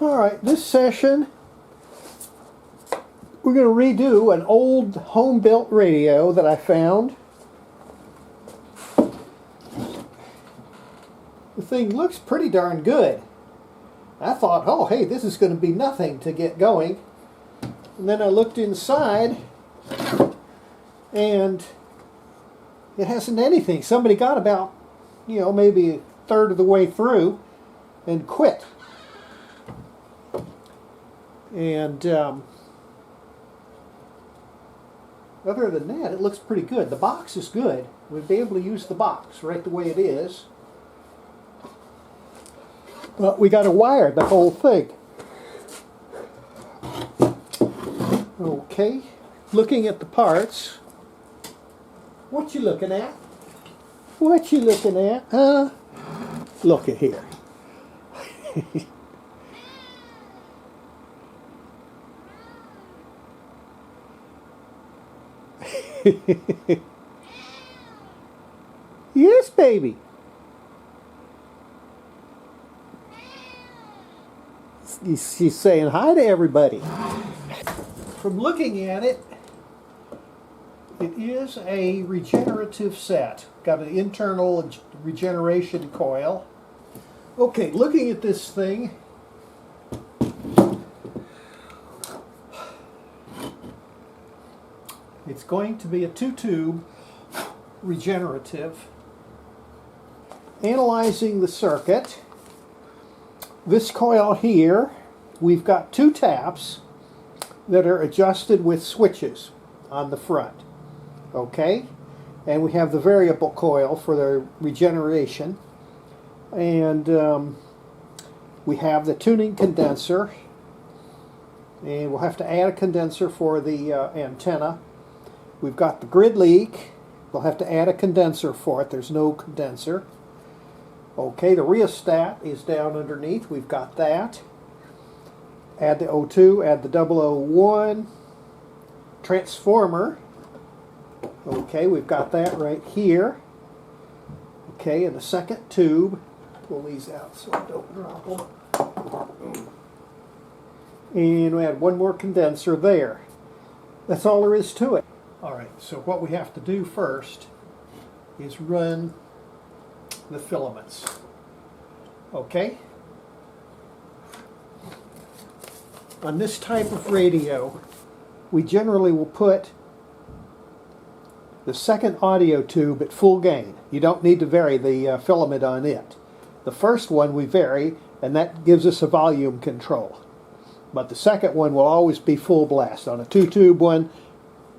Alright, this session we're going to redo an old home-built radio that I found. The thing looks pretty darn good. I thought, oh hey, this is going to be nothing to get going. And then I looked inside and it hasn't anything. Somebody got about, maybe a third of the way through and quit. And other than that, it looks pretty good. The box is good. We'll be able to use the box right the way it is. But we got to wire the whole thing. Okay, looking at the parts. What you looking at? What you looking at? Look at here. Yes, baby. She's saying hi to everybody. From looking at it, it is a regenerative set. Got an internal regeneration coil. Okay, looking at this thing, it's going to be a 2-tube regenerative. Analyzing the circuit, this coil here, we've got 2 taps that are adjusted with switches on the front. Okay? And we have the variable coil for the regeneration. And we have the tuning condenser. And we'll have to add a condenser for the antenna. We've got the grid leak. We'll have to add a condenser for it. There's no condenser. Okay, the rheostat is down underneath. We've got that. Add the O2, add the 001. Transformer. Okay, we've got that right here. Okay, and the second tube. Pull these out so I don't drop them. And we add one more condenser there. That's all there is to it. Alright, so what we have to do first is run the filaments. Okay? On this type of radio, we generally will put the second audio tube at full gain. You don't need to vary the filament on it. The first one we vary, and that gives us a volume control. But the second one will always be full blast. On a 2-tube one,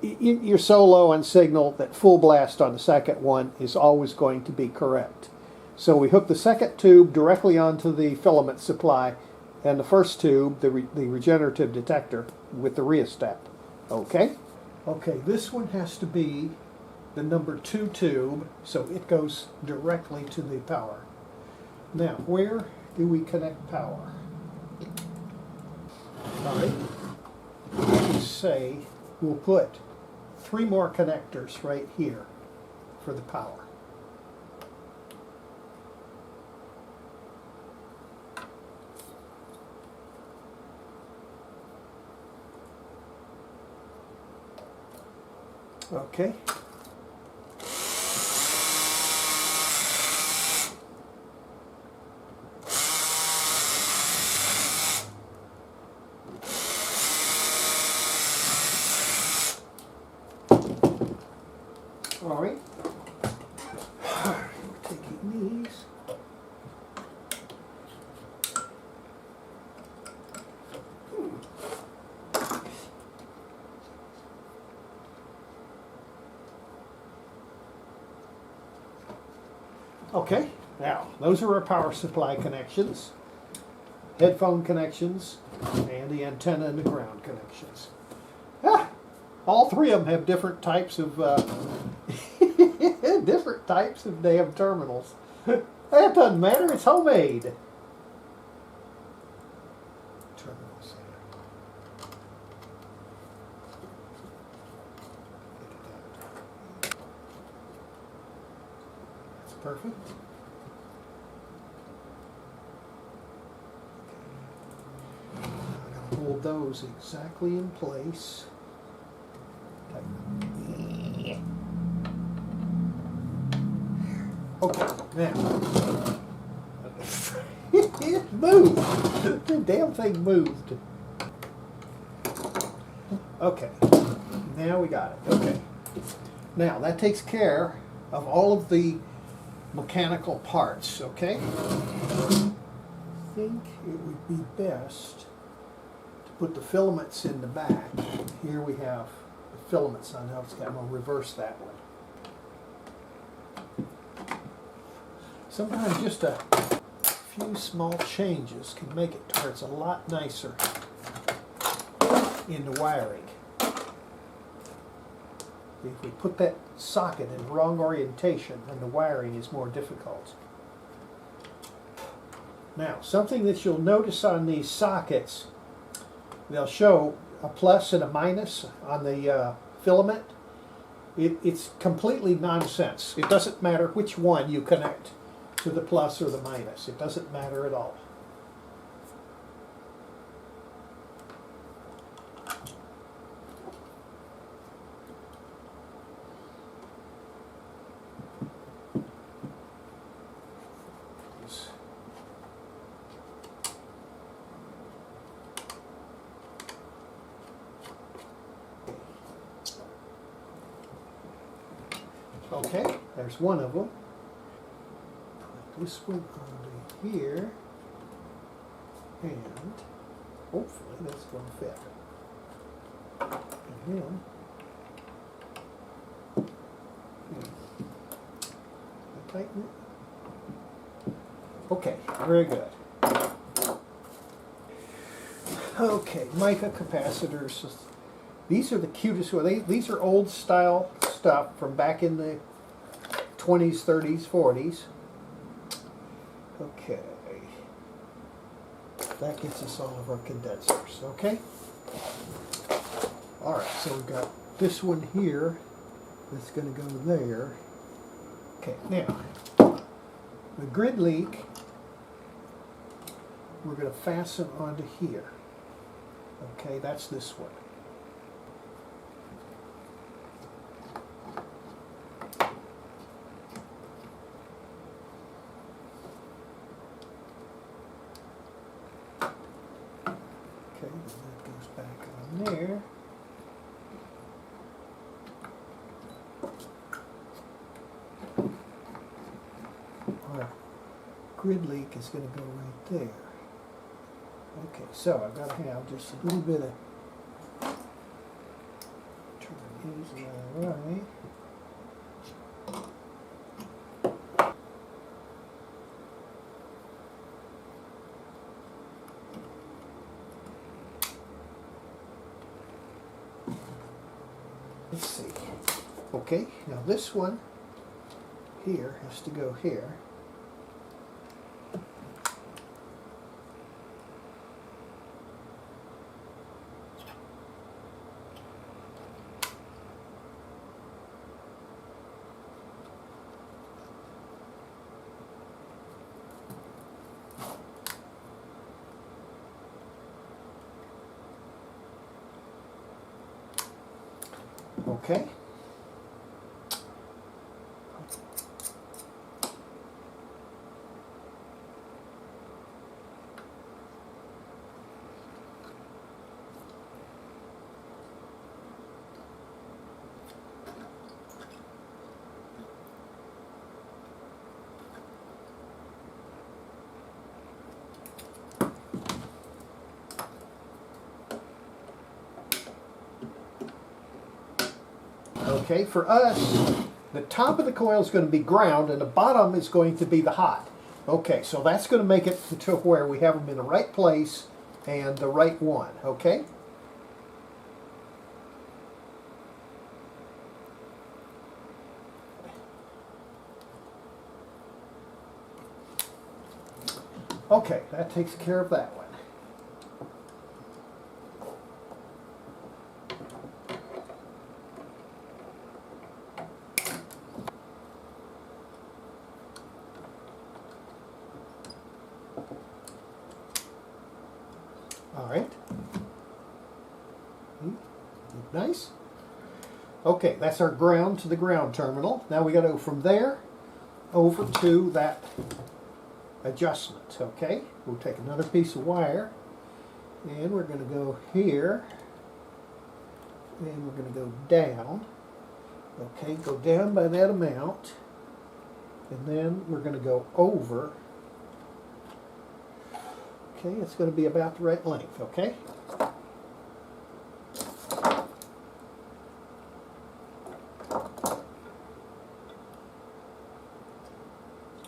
you're so low on signal that full blast on the second one is always going to be correct. So we hook the second tube directly onto the filament supply, and the first tube, the regenerative detector, with the rheostat. Okay? Okay, this one has to be the number 2 tube, so it goes directly to the power. Now, where do we connect power? Alright, let's say we'll put 3 more connectors right here for the power. Okay. All right. Taking these. Okay, now those are our power supply connections, headphone connections, and the antenna and the ground connections. All 3 of them have different types of damn terminals. That doesn't matter, it's homemade. Terminals. That's perfect. hold those exactly in place. Okay, now, it moved. The damn thing moved. Okay, now we got it. Okay, now that takes care of all of the mechanical parts. Okay, I think it would be best to put the filaments in the back. Here we have the filaments on the outside. I'm going to reverse that one. Sometimes just a few small changes can make it to where it's a lot nicer in the wiring. If we put that socket in the wrong orientation, then the wiring is more difficult. Now, something that you'll notice on these sockets, they'll show a plus and a minus on the filament. It's completely nonsense. It doesn't matter which one you connect to the plus or the minus. It doesn't matter at all. Okay, there's one of them. Put this one onto here, and hopefully that's going to fit. And then, tighten it. Okay, very good. Okay, mica capacitors. These are the cutest ones. These are old style stuff from back in the 20s, 30s, 40s. Okay. That gets us all of our condensers, okay? Alright, so we've got this one here that's going to go there. Okay, now, the grid leak, we're going to fasten onto here. Okay, that's this one. Okay, and that goes back on there. Our grid leak is going to go right there. Okay, so I've got to have just a little bit of turn these right. Let's see. Okay, now this one here has to go here. Okay. Okay, for us, the top of the coil is going to be ground and the bottom is going to be the hot. Okay, so that's going to make it to where we have them in the right place and the right one, okay? Okay, that takes care of that one. All right. Nice. Okay, that's our ground to the ground terminal. Now we got to go from there over to that adjustment. Okay, we'll take another piece of wire and we're going to go here and we're going to go down. Okay, go down by that amount and then we're going to go over. Okay, it's going to be about the right length. Okay.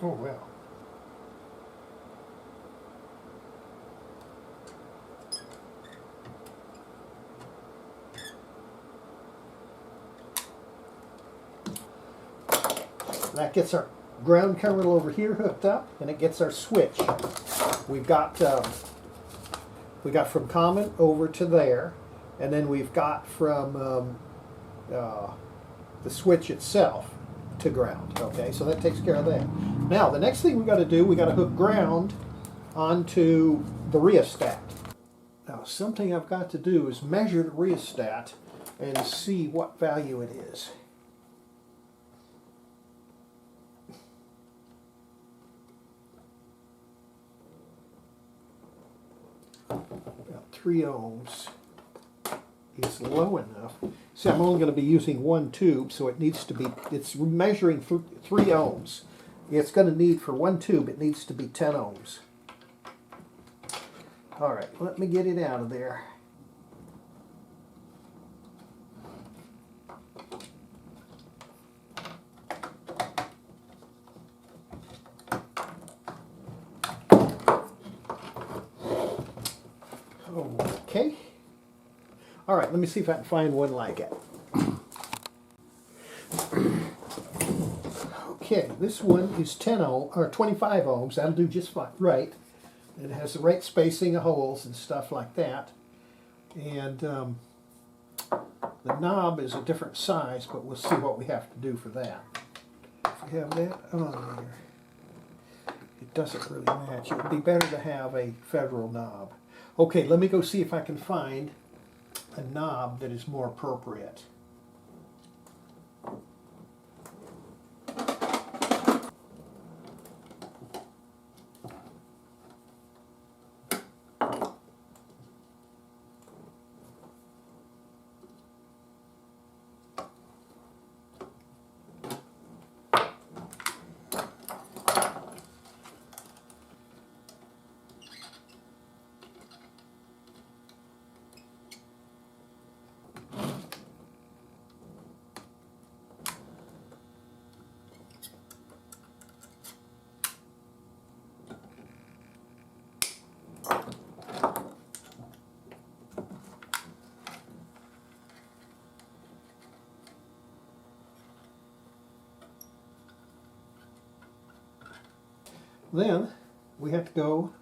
Oh, well. That gets our ground terminal over here hooked up, and it gets our switch. We got from common over to there, and then we've got from the switch itself to ground. Okay, so that takes care of that. Now the next thing we got to do, we got to hook ground onto the rheostat. Now something I've got to do is measure the rheostat and see what value it is. About 3 ohms is low enough. See, I'm only going to be using one tube, so it needs to be, it's measuring 3 ohms. It's going to need, for one tube, it needs to be 10 ohms. All right, let me get it out of there. Okay. All right, let me see if I can find one like it. Okay, this one is 10 ohm or 25 ohms. That'll do just fine, right? It has the right spacing of holes and stuff like that. And the knob is a different size, but we'll see what we have to do for that. If we have that on there, it doesn't really match. It would be better to have a ferrule knob. Okay, let me go see if I can find a knob that is more appropriate. Then we have to go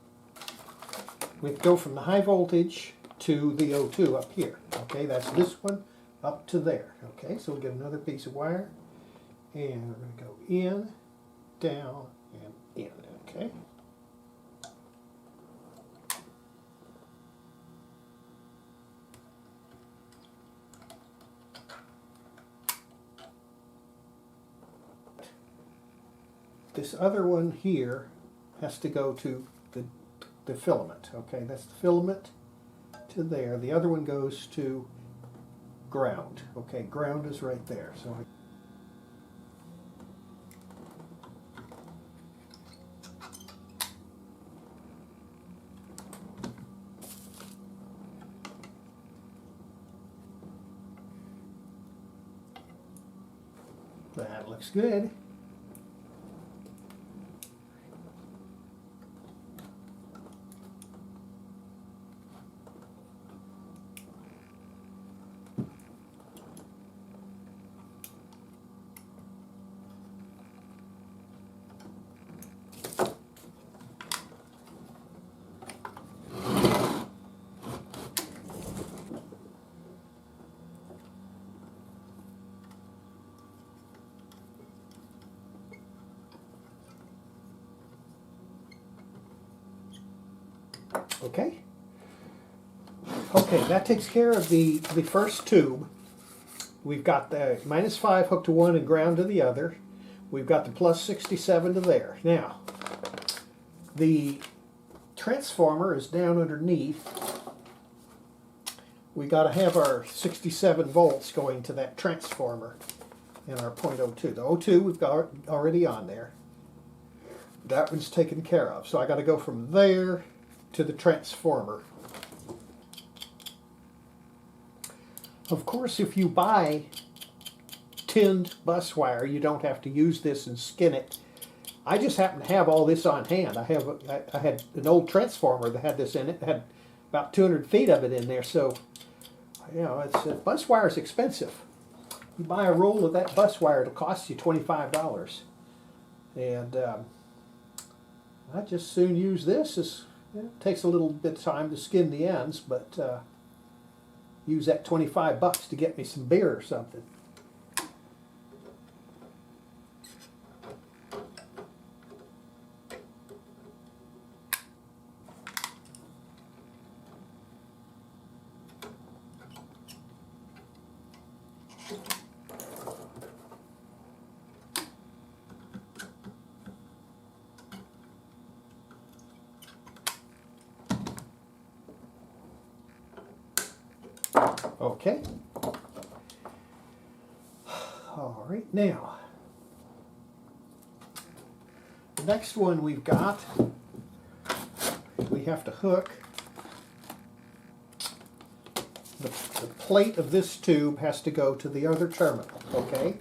from the high voltage to the O2 up here. Okay, that's this one up to there. Okay, so we get another piece of wire and we're going to go in, down, and in. Okay. This other one here has to go to the filament. Okay, that's the filament to there. The other one goes to ground. Okay, ground is right there. So that looks good. Okay. Okay, that takes care of the first tube. We've got the -5 hooked to one and ground to the other. We've got the +67 to there. Now, the transformer is down underneath. We got to have our 67 volts going to that transformer in our .02. The O2 we've got already on there. That one's taken care of. So I got to go from there to the transformer. Of course, if you buy tinned bus wire, you don't have to use this and skin it. I just happen to have all this on hand. I had an old transformer that had this in it. It had about 200 feet of it in there. So, you know, bus wire is expensive. You buy a roll of that bus wire, it'll cost you $25. And I just soon use this. It takes a little bit of time to skin the ends, but use that $25 to get me some beer or something. Okay. All right, now, the next one we've got, we have to hook the plate of this tube has to go to the other terminal, okay?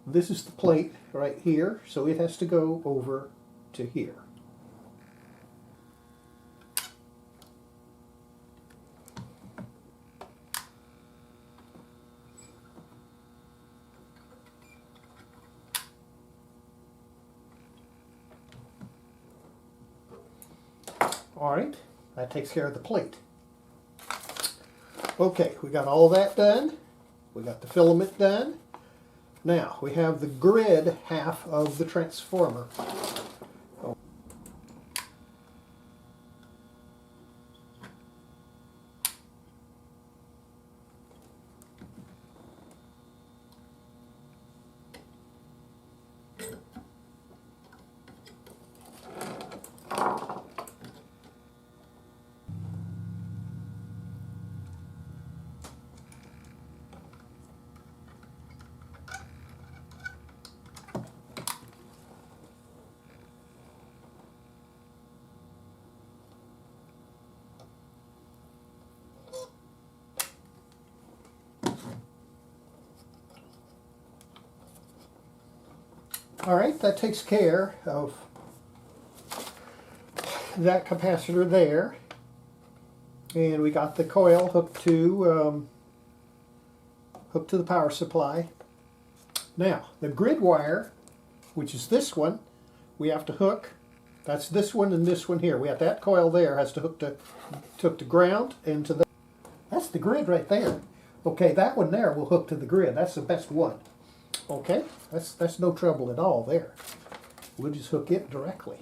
This is the plate right here, so it has to go over to here. All right, that takes care of the plate. Okay, we got all that done. We got the filament done. Now, we have the grid half of the transformer. All right, that takes care of that capacitor there. And we got the coil hooked to the power supply. Now, the grid wire, which is this one, we have to hook. That's this one and this one here. We have that coil there has to hook to ground and to the. That's the grid right there. Okay, that one there will hook to the grid. That's the best one. Okay, that's no trouble at all there. We'll just hook it directly.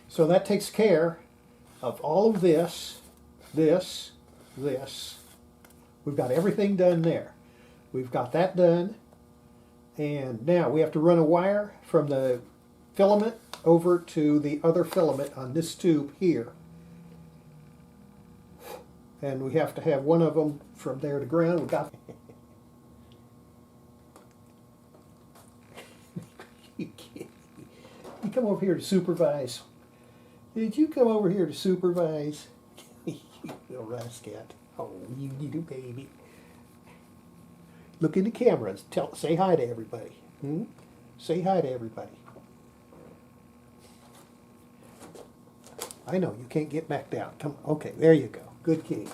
So that takes care of all of this. We've got everything done there. We've got that done. And now we have to run a wire from the filament over to the other filament on this tube here. And we have to have one of them from there to ground. We've got you come over here to supervise. Did you come over here to supervise? You little rascal. Oh, you little baby. Look in the camera and say hi to everybody. Say hi to everybody. I know, you can't get back down. Come, okay, there you go. Good key.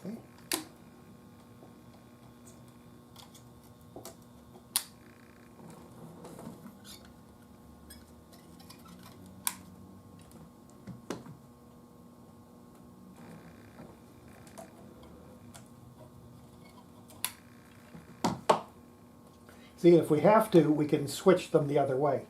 Okay. See, if we have to, we can switch them the other way.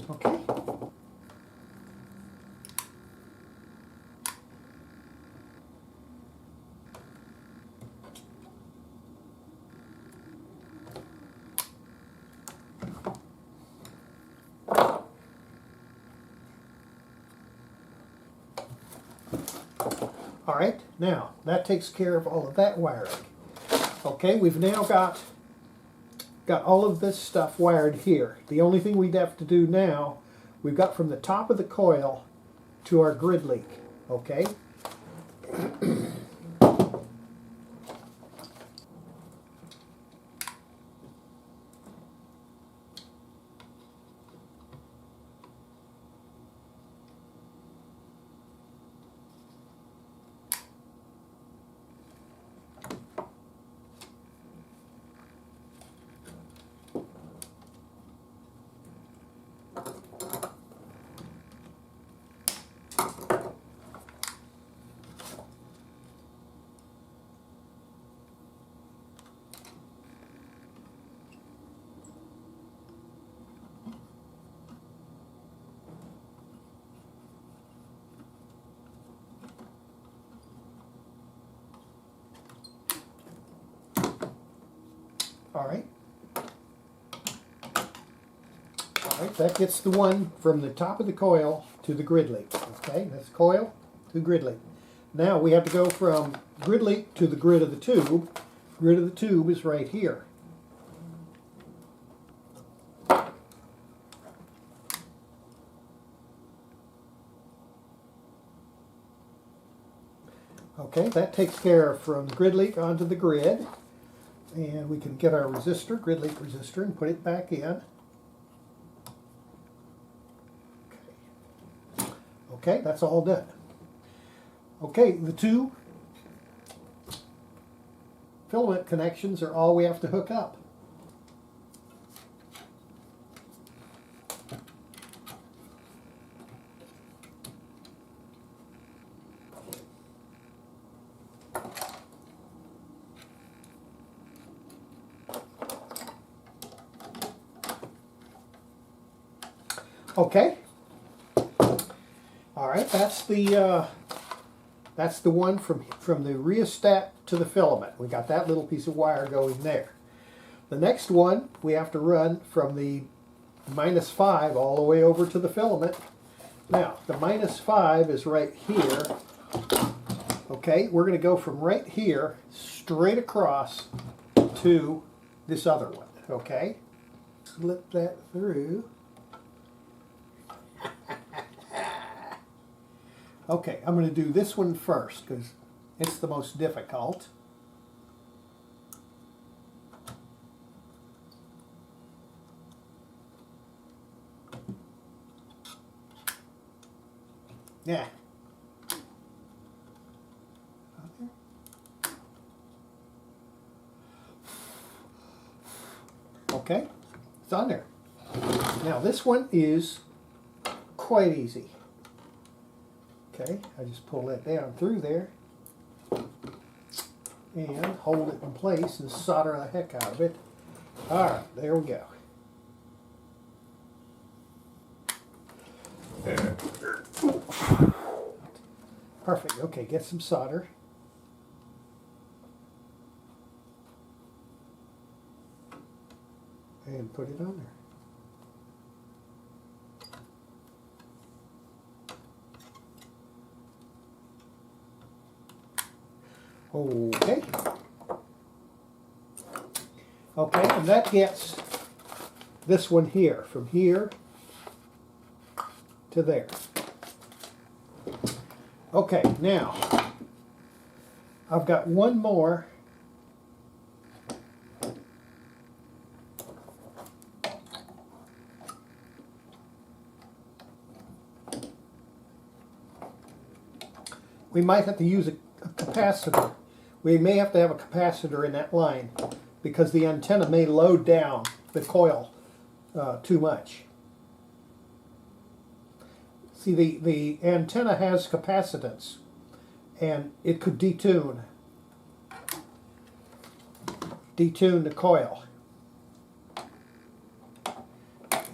Okay. All right, now that takes care of all of that wiring. Okay, we've now got all of this stuff wired here. The only thing we'd have to do now, we've got from the top of the coil to our grid leak. Okay. All right. All right, that gets the one from the top of the coil to the grid leak. Okay, that's coil to grid leak. Now we have to go from grid leak to the grid of the tube. Grid of the tube is right here. Okay, that takes care of from the grid leak onto the grid. And we can get our resistor, grid leak resistor, and put it back in. Okay, that's all done. Okay, the two filament connections are all we have to hook up. Okay. All right, that's the one from the rheostat to the filament. We got that little piece of wire going there. The next one we have to run from the -5 all the way over to the filament. Now, the -5 is right here. Okay, we're going to go from right here straight across to this other one. Okay, slip that through. Okay, I'm going to do this one first because it's the most difficult. Yeah. Okay, it's on there. Now this one is quite easy. Okay, I just pull that down through there and hold it in place and solder the heck out of it. All right, there we go. Perfect. Okay, get some solder. And put it on there. Okay. Okay, and that gets this one here, from here to there. Okay, now I've got one more. We might have to use a capacitor. We may have to have a capacitor in that line because the antenna may load down the coil too much. See, the antenna has capacitance, and it could detune the coil.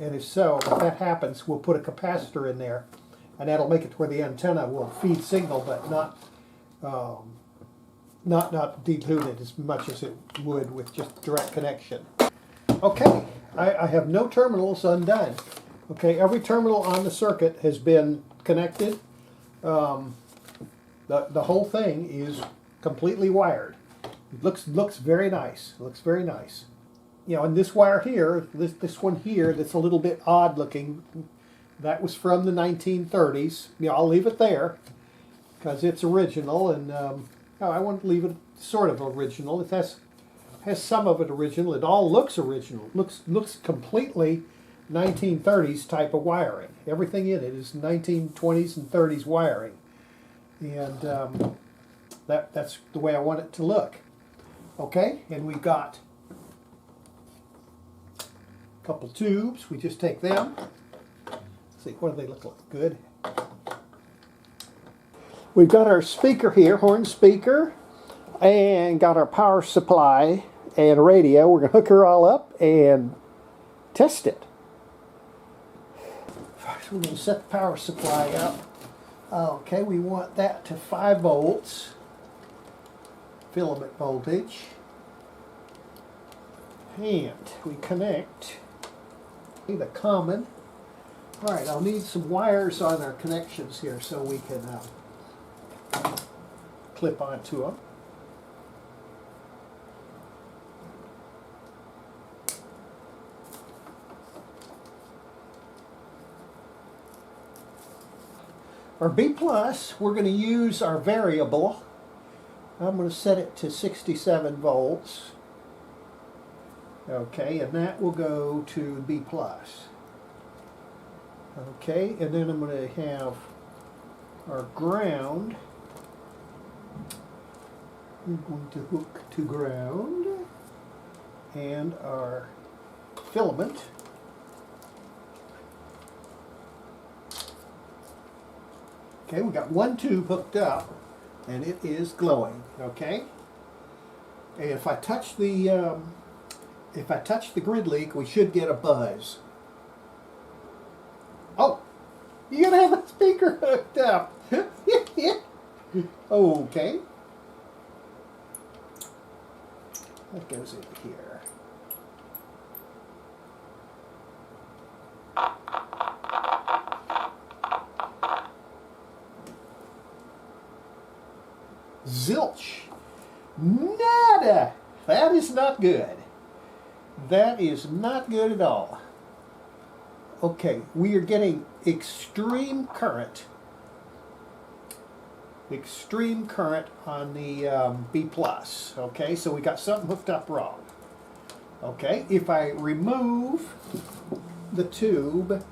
And if so, if that happens, we'll put a capacitor in there, and that'll make it to where the antenna will feed signal, but not detune it as much as it would with just direct connection. Okay, I have no terminals undone. Okay, every terminal on the circuit has been connected. The whole thing is completely wired. It looks very nice. It looks very nice. You know, and this wire here, this one here, that's a little bit odd looking. That was from the 1930s. Yeah, I'll leave it there because it's original, and I want to leave it sort of original. It has some of it original. It all looks original. Looks completely 1930s type of wiring. Everything in it is 1920s and 30s wiring, and that's the way I want it to look. Okay, and we've got a couple tubes. We just take them. Let's see, what do they look like? Good. We've got our speaker here, horn speaker, and got our power supply and a radio. We're going to hook her all up and test it. First, we're going to set the power supply up. Okay, we want that to 5 volts, filament voltage. And we connect the common. All right, I'll need some wires on our connections here so we can clip onto them. Our B plus, we're going to use our variable. I'm going to set it to 67 volts. Okay, and that will go to B plus. Okay, and then I'm going to have our ground. We're going to hook to ground, and our filament. Okay, we got one tube hooked up, and it is glowing. Okay, and if I touch the grid link, we should get a buzz. Oh, you gotta have a speaker hooked up. Okay. That goes in here. Zilch. Nada. That is not good. That is not good at all. Okay, we are getting extreme current. Extreme current on the B plus. Okay, so we got something hooked up wrong. Okay, if I remove the tube,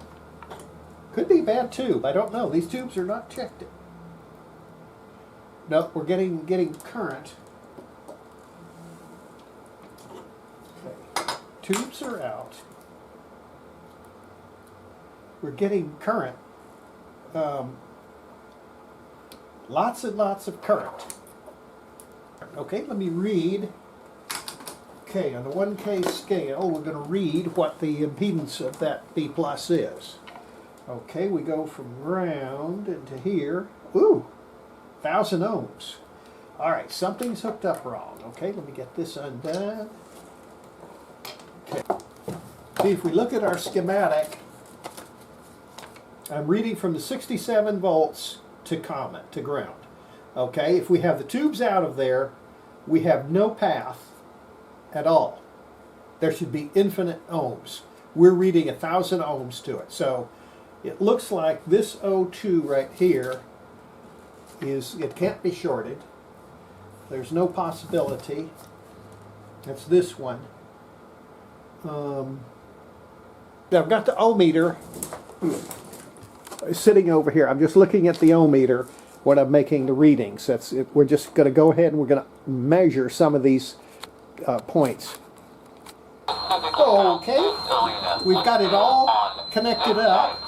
Could be a bad tube. I don't know. These tubes are not checked. Nope, we're getting current. Okay. Tubes are out. We're getting current. Lots and lots of current. Okay, let me read. Okay, on the 1K scale, we're going to read what the impedance of that B plus is. Okay, we go from ground into here. Ooh, 1,000 ohms. All right, something's hooked up wrong. Okay, let me get this undone. Okay, see, if we look at our schematic, I'm reading from the 67 volts to ground. Okay, if we have the tubes out of there, we have no path at all. There should be infinite ohms. We're reading 1,000 ohms to it. So it looks like this O2 right here it can't be shorted. There's no possibility. That's this one. I've got the ohmmeter sitting over here. I'm just looking at the ohmmeter when I'm making the readings. That's it. We're just going to go ahead and we're going to measure some of these points. Okay, we've got it all connected up.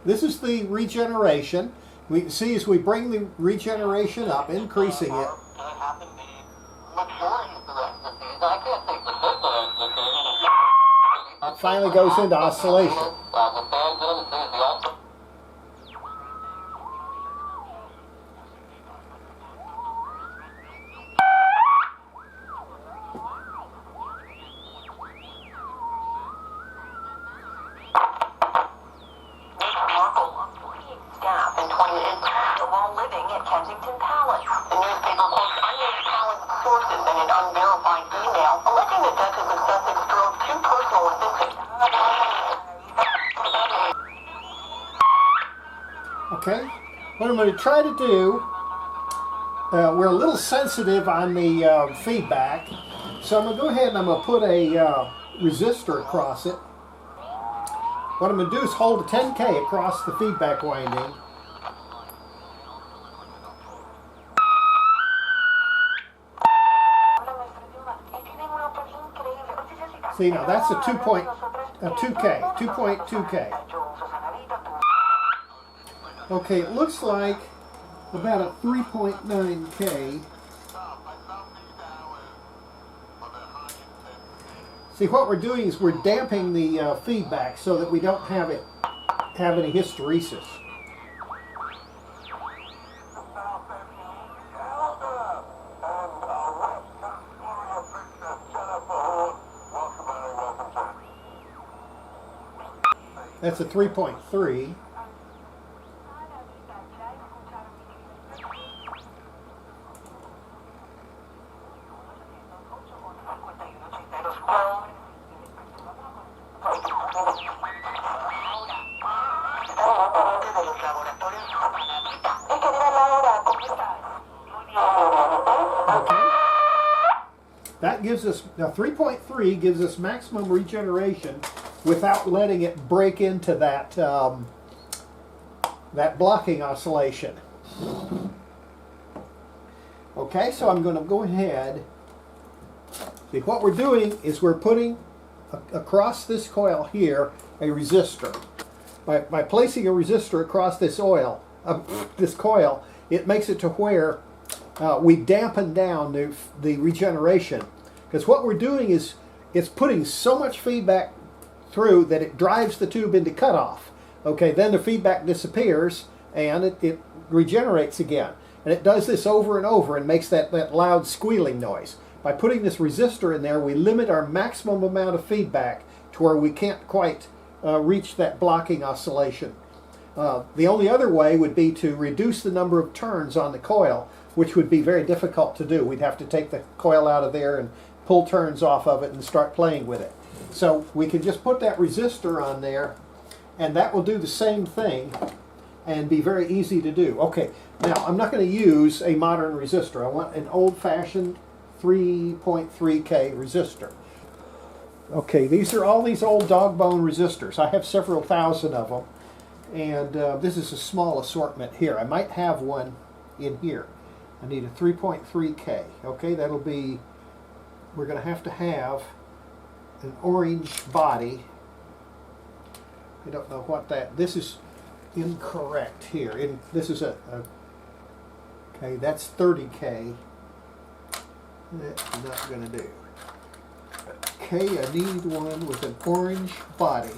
This is the regeneration. We can see as we bring the regeneration up, increasing it. It finally goes into oscillation. Okay, what I'm going to try to do, we're a little sensitive on the feedback, so I'm going to go ahead and I'm going to put a resistor across it. What I'm going to do is hold a 10K across the feedback winding. See, now that's a 2.2K. Okay, it looks like about a 3.9K. See, what we're doing is we're damping the feedback so that we don't have any hysteresis. That's a 3.3. That gives us, now 3.3 gives us maximum regeneration without letting it break into that, that blocking oscillation. Okay, so I'm going to go ahead. See, what we're doing is we're putting across this coil here a resistor. By placing a resistor across this coil, it makes it to where we dampen down the regeneration. Because what we're doing is it's putting so much feedback through that it drives the tube into cutoff. Okay, then the feedback disappears and it regenerates again. And it does this over and over and makes that loud squealing noise. By putting this resistor in there, we limit our maximum amount of feedback to where we can't quite reach that blocking oscillation. The only other way would be to reduce the number of turns on the coil, which would be very difficult to do. We'd have to take the coil out of there and pull turns off of it and start playing with it. So we can just put that resistor on there and that will do the same thing and be very easy to do. Okay, now I'm not going to use a modern resistor. I want an old-fashioned 3.3K resistor. Okay, these are all these old dog bone resistors. I have several thousand of them, and this is a small assortment here. I might have one in here. I need a 3.3K. Okay, that'll be, we're going to have an orange body. I don't know what that, this is incorrect here. This is okay, that's 30K. That's not going to do. Okay, I need one with an orange body.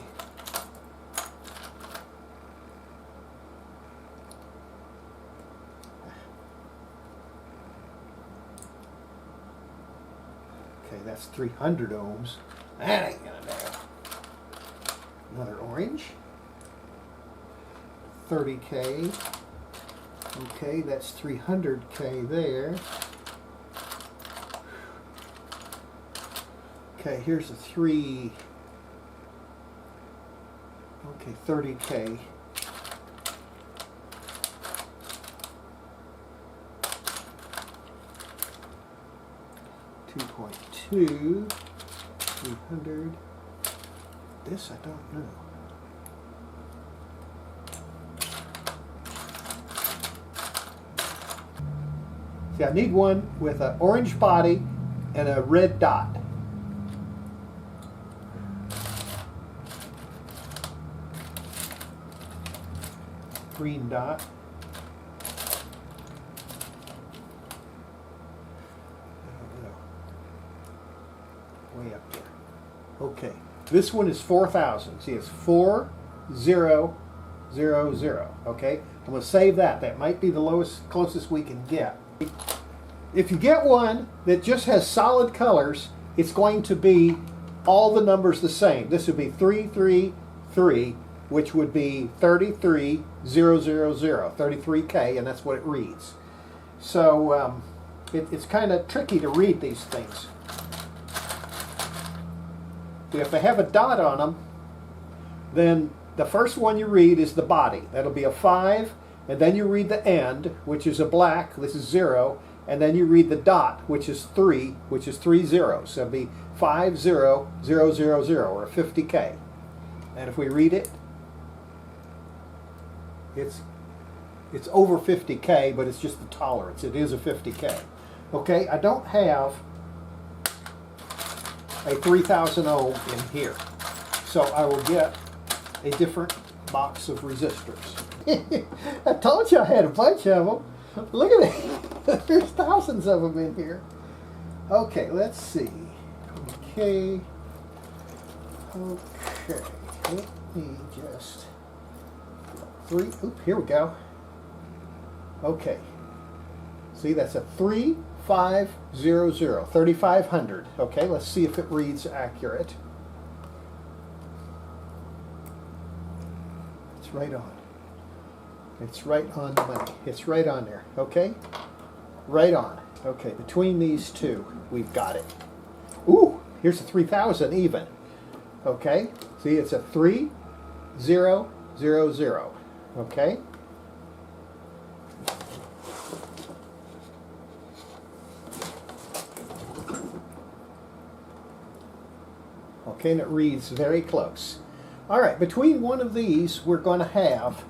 Okay, that's 300 ohms. That ain't gonna do. Another orange. 30K. Okay, that's 300K there. Okay, here's a 3. Okay, 30K. $2.2, 300. This I don't know. See, I need one with an orange body and a red dot. Green dot. Way up there. Okay, this one is 4,000. See, it's 4000. Okay, I'm going to save that. That might be the closest we can get. If you get one that just has solid colors, it's going to be all the numbers the same. This would be 333, which would be 33000, 33K, and that's what it reads. So it's kind of tricky to read these things. If they have a dot on them, then the first one you read is the body. That'll be a 5, and then you read the end, which is a black. This is 0, and then you read the dot, which is 3, which is 3 zeros. So it'll be 50000 or 50K. And if we read it, it's over 50K, but it's just the tolerance. It is a 50K. Okay, I don't have a 3000 ohm in here, so I will get a different box of resistors. I told you I had a bunch of them. Look at it. There's thousands of them in here. Okay, let's see. Okay. Let me just 3. Oop, here we go. Okay. See, that's a 3500, 3500. Okay, let's see if it reads accurate. It's right on. It's right on the money. It's right on there. Okay? Right on. Okay, between these two, we've got it. Ooh, here's a 3000 even. Okay? See, it's a 3000. Okay? Okay, and it reads very close. All right, between one of these, we're going to have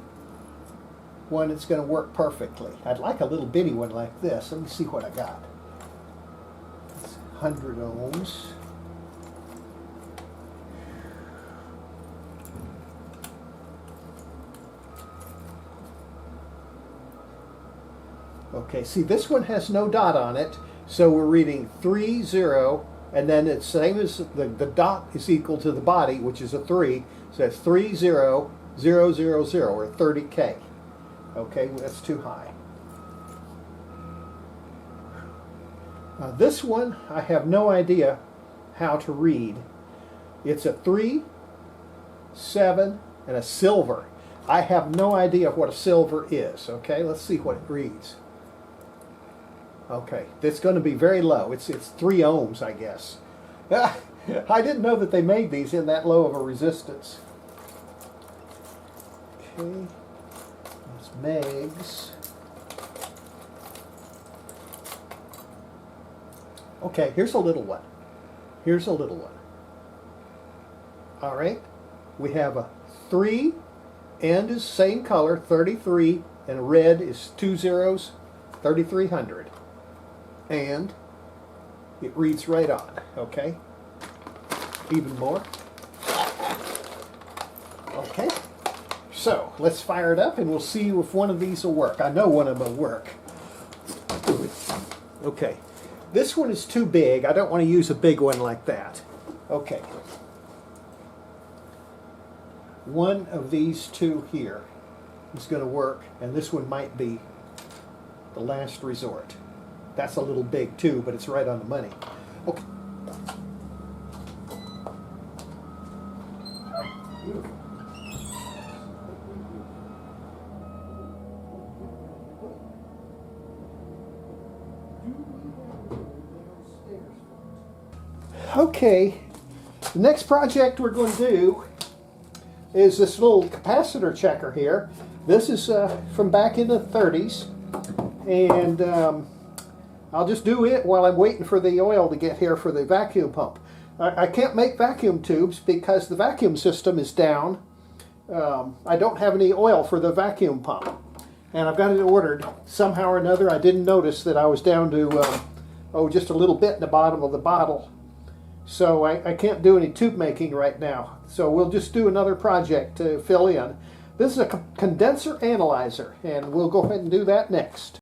one that's going to work perfectly. I'd like a little bitty one like this. Let me see what I got. It's 100 ohms. Okay, see, this one has no dot on it, so we're reading 30, and then it's same as the dot is equal to the body, which is a 3, so that's 30000 or 30K. Okay, well, that's too high. This one, I have no idea how to read. It's a 3, 7, and a silver. I have no idea what a silver is. Okay, let's see what it reads. Okay, it's going to be very low. It's 3 ohms, I guess. I didn't know that they made these in that low of a resistance. Okay, that's megs. Okay, here's a little one. Here's a little one. All right, we have a 3, end is same color, 33, and red is 2 zeros, 3300. And it reads right on, okay? Even more. Okay, so let's fire it up and we'll see if one of these will work. I know one of them will work. Okay, this one is too big. I don't want to use a big one like that. Okay. One of these two here is going to work, and this one might be the last resort. That's a little big too, but it's right on the money. Okay. Beautiful. Okay, the next project we're going to do is this little capacitor checker here. This is from back in the 30s, and I'll just do it while I'm waiting for the oil to get here for the vacuum pump. I can't make vacuum tubes because the vacuum system is down. I don't have any oil for the vacuum pump, and I've got it ordered somehow or another. I didn't notice that I was down to just a little bit in the bottom of the bottle. So I can't do any tube making right now. So we'll just do another project to fill in. This is a condenser analyzer, and we'll go ahead and do that next.